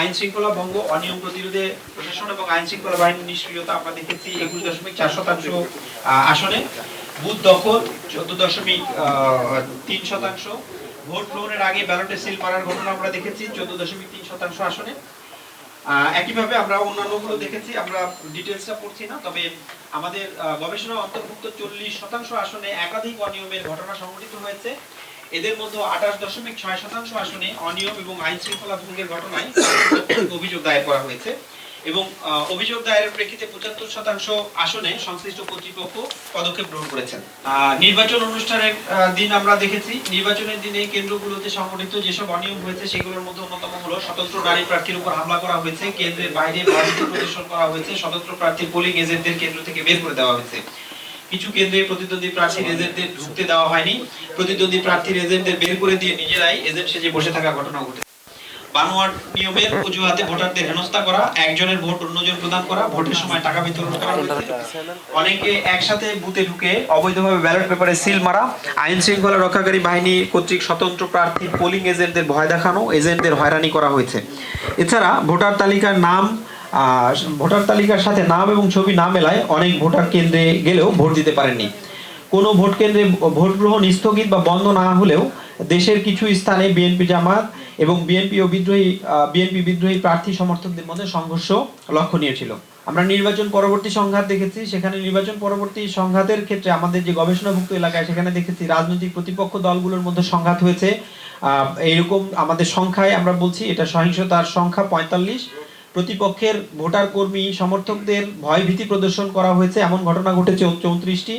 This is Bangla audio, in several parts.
আইন শৃঙ্খলা ভঙ্গ, অনিয়ম প্রতিরোধে প্রশাসন এবং আইন শৃঙ্খলা বাহিনীর নিষ্ক্রিয়তা আমরা দেখেছি 21.4% আসনে, বুথ দখল 14.3%, ভোট গ্রহণের আগে ব্যালটে সিল মারার ঘটনা আমরা দেখেছি 14.3% আসনে। একইভাবে আমরা অন্যান্যগুলো দেখেছি, আমরা ডিটেলসটা পড়ছি না, তবে আমাদের গবেষণা অন্তর্ভুক্ত 40% আসনে একাধিক অনিয়মের ঘটনা সংঘটিত হয়েছে। এদের মধ্যে 28.6% আসনে অনিয়ম এবং আইন শৃঙ্খলা ভঙ্গের ঘটনায় অভিযোগ দায়ের করা হয়েছে এবং অভিযোগ দায়েরের প্রেক্ষিতে 75% আসনে সংশ্লিষ্ট কর্তৃপক্ষ পদক্ষেপ গ্রহণ করেছেন। নির্বাচন অনুষ্ঠানের দিন আমরা দেখেছি, নির্বাচনের দিনে কেন্দ্রগুলোতে সংঘটিত যেসব অনিয়ম হয়েছে সেগুলোর মধ্যে অন্যতম হলো স্বতন্ত্র নারী প্রার্থীর উপর হামলা করা হয়েছে, কেন্দ্রের বাইরে ভয়ভীতি প্রদর্শন করা হয়েছে, স্বতন্ত্র প্রার্থীর পোলিং এজেন্টদের কেন্দ্র থেকে বের করে দেওয়া হয়েছে। কিছু কেন্দ্রে প্রতিদ্বন্দ্বী প্রার্থীর এজেন্টদের ঢুকতে দেওয়া হয়নি, প্রতিদ্বন্দ্বী প্রার্থীর এজেন্টদের বের করে দিয়ে নিজেরাই এজেন্ট সেজে বসে থাকা ঘটনা ঘটেছে। বানোয়াট নিয়মের অজুহাতে ভোটারদের হেনস্থা করা, একজনের ভোট অন্যজন প্রদান করা, ভোটের সময় টাকা বিতরণ করা হয়েছে, অনেকে একসাথে বুথে ঢুকে অবৈধভাবে ব্যালট পেপারে সিল মারা, আইন শৃঙ্খলা রক্ষাকারী বাহিনী কর্তৃক স্বতন্ত্র প্রার্থীর পোলিং এজেন্টদের ভয় দেখানো, এজেন্টদের হয়রানি করা হয়েছে। এছাড়া ভোটার তালিকার সাথে নাম এবং ছবি না মেলায় অনেক ভোটার কেন্দ্রে গেলেও ভোট দিতে পারেননি। কোনো ভোট কেন্দ্রে ভোট গ্রহণ স্থগিত বা বন্ধ না হলেও দেশের কিছু স্থানে বিএনপি জামাত এবং বিএনপি বিদ্রোহী প্রার্থী সমর্থকদের মধ্যে সংঘর্ষ লক্ষণীয় ছিল। আমরা নির্বাচন পরবর্তী সংঘাত দেখেছি, সেখানে নির্বাচন পরবর্তী সংঘাতের ক্ষেত্রে আমাদের যে গবেষণাভুক্ত এলাকায় সেখানে দেখেছি রাজনৈতিক প্রতিপক্ষ দলগুলোর মধ্যে সংঘাত হয়েছে। এইরকম আমাদের সংখ্যায় আমরা বলছি এটা সহিংসতার সংখ্যা 45। প্রতিপক্ষের ভোটার কর্মী সমর্থকদের ভয়ভীতি প্রদর্শন করা হয়েছে এমন ঘটনা ঘটেছে 34টি।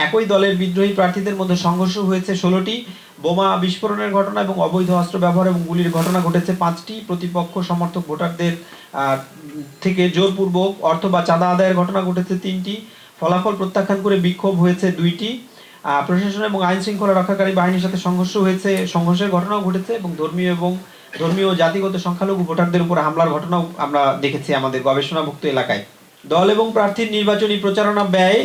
একই দলের বিদ্রোহী প্রার্থীদের মধ্যে সংঘর্ষ হয়েছে 16টি। বোমা বিস্ফোরণের ঘটনা এবং অবৈধ অস্ত্র ব্যবহার এবং গুলির ঘটনা ঘটেছে 5টি। প্রতিপক্ষ সমর্থক ভোটারদের থেকে জোরপূর্বক অর্থ বা চাঁদা আদায়ের ঘটনা ঘটেছে 3টি। ফলাফল প্রত্যাখ্যান করে বিক্ষোভ হয়েছে 2টি। প্রশাসন এবং আইন শৃঙ্খলা রক্ষাকারী বাহিনীর সাথে সংঘর্ষের ঘটনাও ঘটেছে এবং ধর্মীয় জাতিগত সংখ্যালঘু ভোটারদের উপর হামলার ঘটনাও আমরা দেখেছি আমাদের গবেষণাভুক্ত এলাকায়। দল এবং প্রার্থীর নির্বাচনী প্রচারণা ব্যয়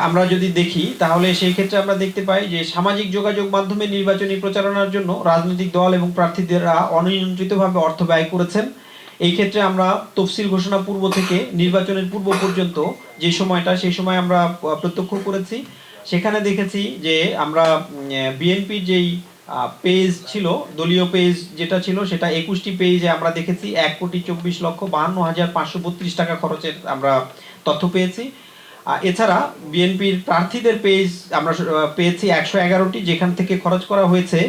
আমরা যদি দেখি তাহলে সেই ক্ষেত্রে আমরা দেখতে পাই যে সামাজিক যোগাযোগ মাধ্যমে নির্বাচনী প্রচারণার জন্য রাজনৈতিক দল এবং প্রার্থীরা অনিয়ন্ত্রিতভাবে অর্থ ব্যয় করেছেন। এই ক্ষেত্রে আমরা তফসিল ঘোষণা পূর্ব থেকে নির্বাচনের পূর্ব পর্যন্ত যে সময়টা সেই সময় আমরা প্রত্যক্ষ করেছি। সেখানে দেখেছি যে আমরা বিএনপির যেই পেজ ছিল, দলীয় পেজ যেটা ছিল সেটা 21টি পেজে আমরা দেখেছি 1,24,52,532 টাকা খরচের আমরা তথ্য পেয়েছি। এছাড়া বিএনপির প্রার্থীদের পেজ আমরা পেয়েছি 111টি, যেখান থেকে খরচ করা হয়েছে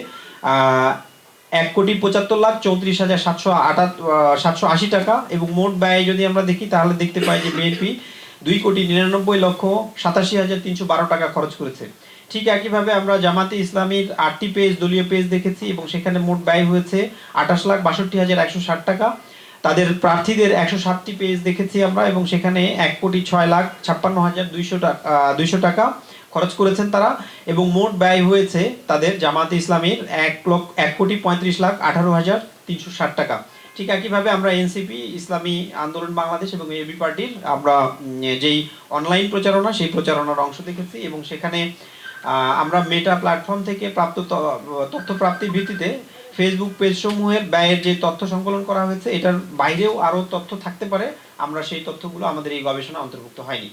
1,75,34,780 টাকা এবং মোট ব্যয় যদি আমরা দেখি তাহলে দেখতে পাই যে বিএনপি 2,99,87,312 টাকা খরচ করেছে। ঠিক একইভাবে আমরা জামাতে ইসলামীর 8টি পেজ দলীয় পেজ দেখেছি এবং সেখানে মোট ব্যয় হয়েছে 28,62,160 টাকা। তাদের প্রার্থীদের 107টি পেজ দেখেছি আমরা এবং সেখানে 1,56,56,200 টাকা খরচ করেছেন তারা এবং মোট ব্যয় হয়েছে তাদের জামাতে ইসলামীর 1,30,18,360 টাকা। ঠিক একইভাবে আমরা এনসিপি, ইসলামী আন্দোলন বাংলাদেশ এবং এবি পার্টির আমরা যেই অনলাইন প্রচারণা সেই প্রচারণার অংশ দেখেছি এবং সেখানে আমরা মেটা প্ল্যাটফর্ম থেকে প্রাপ্ত তথ্য প্রাপ্তির ভিত্তিতে ফেসবুক পেজ সমূহের ব্যয়ের যে তথ্য সংকলন করা হয়েছে এটার বাইরেও আরও তথ্য থাকতে পারে, আমরা সেই তথ্যগুলো আমাদের এই গবেষণা অন্তর্ভুক্ত হয়নি।